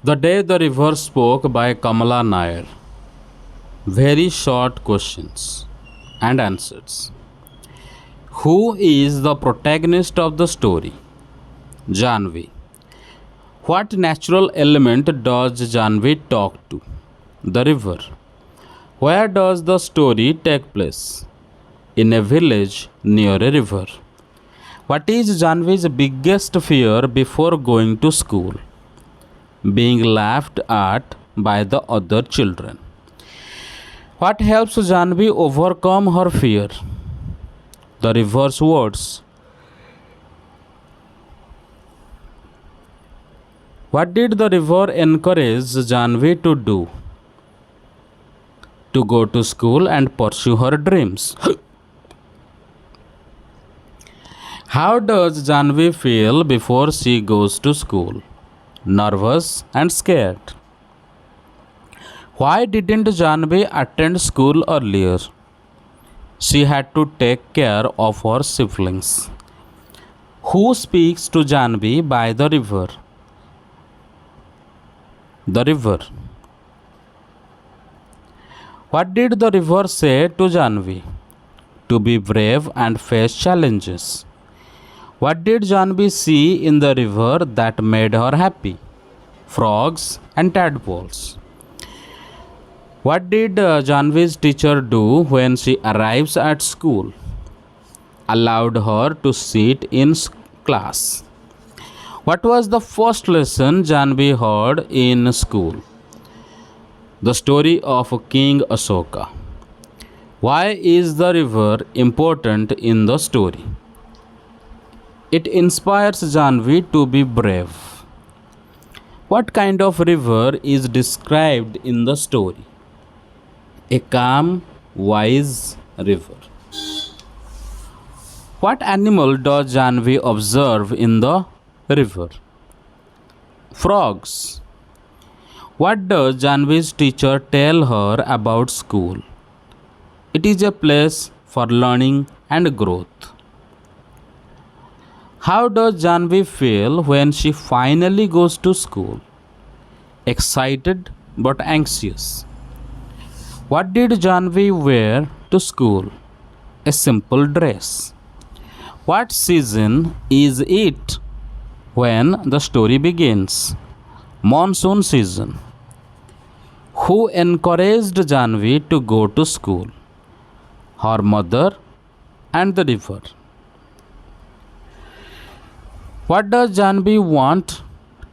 The Day the River Spoke by Kamala Nair. Very short questions and answers. Who is the protagonist of the story? Janvi. What natural element does Janvi talk to? The river. Where does the story take place? In a village near a river. What is Janvi's biggest fear before going to school? Being laughed at by the other children. What helps Janvi overcome her fear? The river's words. What did the river encourage Janvi to do? To go to school and pursue her dreams. How does Janvi feel before she goes to school? Nervous and scared. Why didn't Janvi attend school earlier? She had to take care of her siblings. Who speaks to Janvi by the river? The river. What did the river say to Janvi? To be brave and face challenges. What did Janvi see in the river that made her happy? Frogs and tadpoles. What did Janvi's teacher do when she arrives at school? Allowed her to sit in class. What was the first lesson Janvi heard in school? The story of King Ashoka. Why is the river important in the story? It inspires Janvi to be brave. What kind of river is described in the story? A calm, wise river. What animal does Janvi observe in the river? Frogs. What does Janvi's teacher tell her about school? It is a place for learning and growth. How does Janvi feel when she finally goes to school? Excited but anxious. What did Janvi wear to school? A simple dress. What season is it when the story begins? Monsoon season. Who encouraged Janvi to go to school? Her mother and the river. What does Janvi want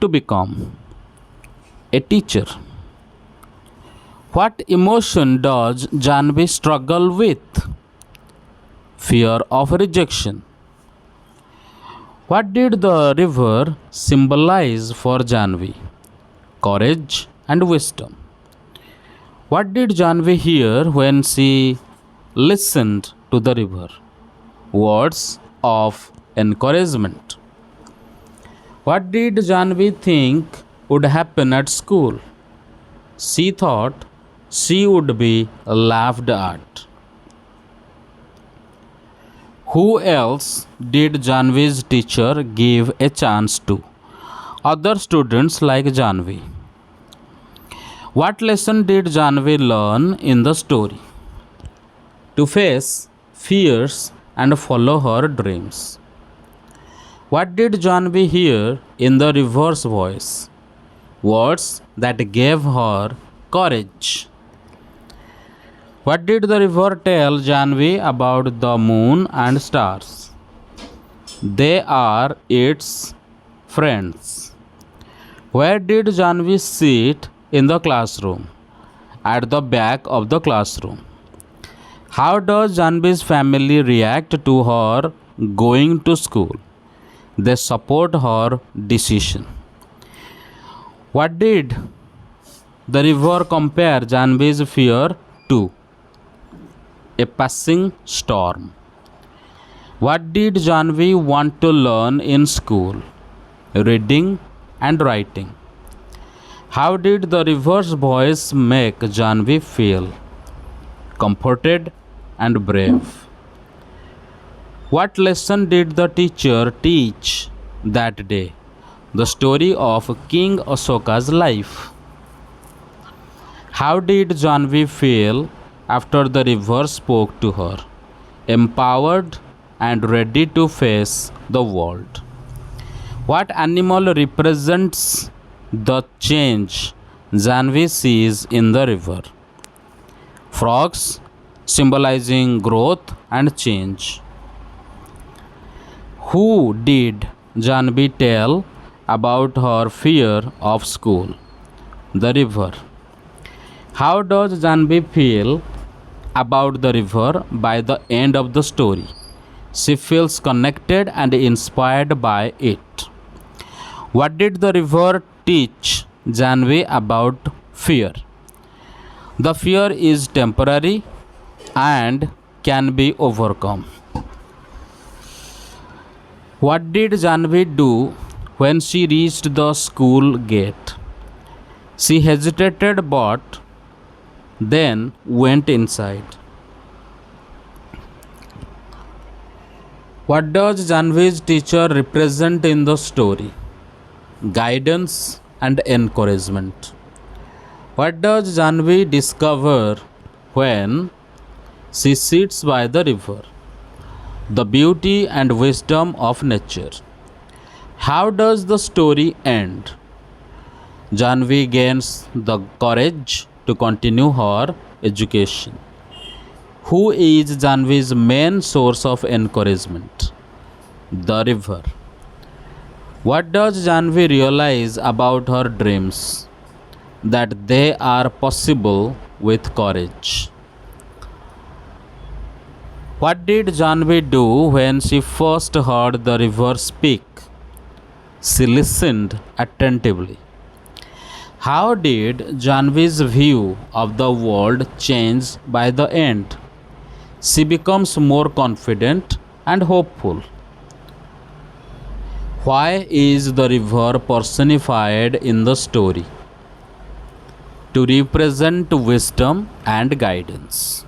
to become? A teacher. What emotion does Janvi struggle with? Fear of rejection. What did the river symbolize for Janvi? Courage and wisdom. What did Janvi hear when she listened to the river? Words of encouragement. What did Janvi think would happen at school? She thought she would be laughed at. Who else did Janvi's teacher give a chance to? Other students like Janvi. What lesson did Janvi learn in the story? To face fears and follow her dreams. What did Janvi hear in the river's voice? Words that gave her courage. What did the river tell Janvi about the moon and stars? They are its friends. Where did Janvi sit in the classroom? At the back of the classroom. How does Janvi's family react to her going to school? They support her decision. What did the river compare Janvi's fear to? A passing storm. What did Janvi want to learn in school? Reading and writing. How did the river's voice make Janvi feel? Comforted and brave. What lesson did the teacher teach that day? The story of King Ashoka's life. How did Janvi feel after the river spoke to her? Empowered and ready to face the world. What animal represents the change Janvi sees in the river? Frogs, symbolizing growth and change. Who did Janvi tell about her fear of school? The river. How does Janvi feel about the river by the end of the story? She feels connected and inspired by it. What did the river teach Janvi about fear? The fear is temporary and can be overcome. What did Janvi do when she reached the school gate? She hesitated but then went inside. What does Janvi's teacher represent in the story? Guidance and encouragement. What does Janvi discover when she sits by the river? The beauty and wisdom of nature. How does the story end? Janvi gains the courage to continue her education. Who is Janvi's main source of encouragement? The river. What does Janvi realize about her dreams? That they are possible with courage. What did Janvi do when she first heard the river speak? She listened attentively. How did Janvi's view of the world change by the end? She becomes more confident and hopeful. Why is the river personified in the story? To represent wisdom and guidance.